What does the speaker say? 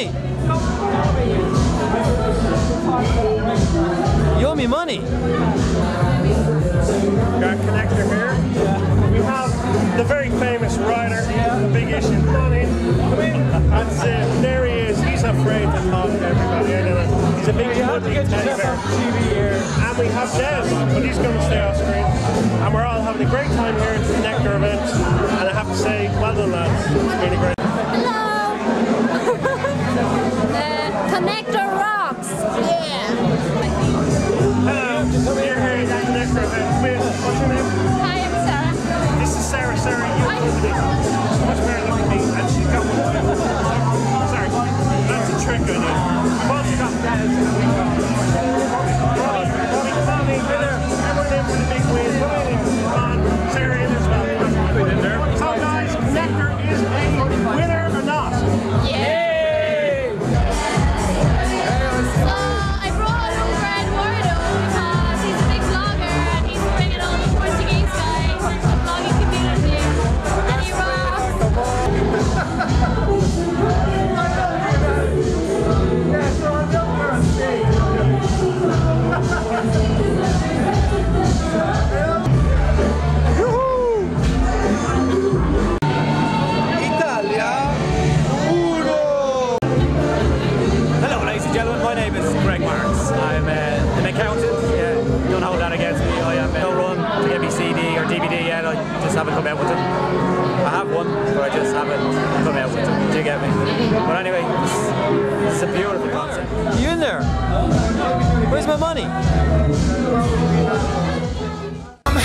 money? You owe me money. Got a connector here. We have the very famous rider, the big issue. Come on in. That's it. There he is. He's afraid to talk to everybody. I don't know. He's a big fuzzy teddy bear. And we have Des, but he's going to stay off screen. And we're all having a great time here at the Connector event. And I have to say, well done, lads. It's been a great. Connector rocks! Yeah! Hello, you're here at the Connector event with, what's your name? Hi, I'm Sarah. This is Sarah. Sarah, you look at me. She's much better looking than me, and she's got one. Sorry, that's a trick I did. Both got that. Bobby, everyone in for the big win. Come on, Sarah in as well. So guys, Connector is a winner or not? Yeah! Haven't come out with it. I have one, but I just haven't come out with it. Do you get me? But anyway, it's a beautiful concept. You in there? Where's my money? I'm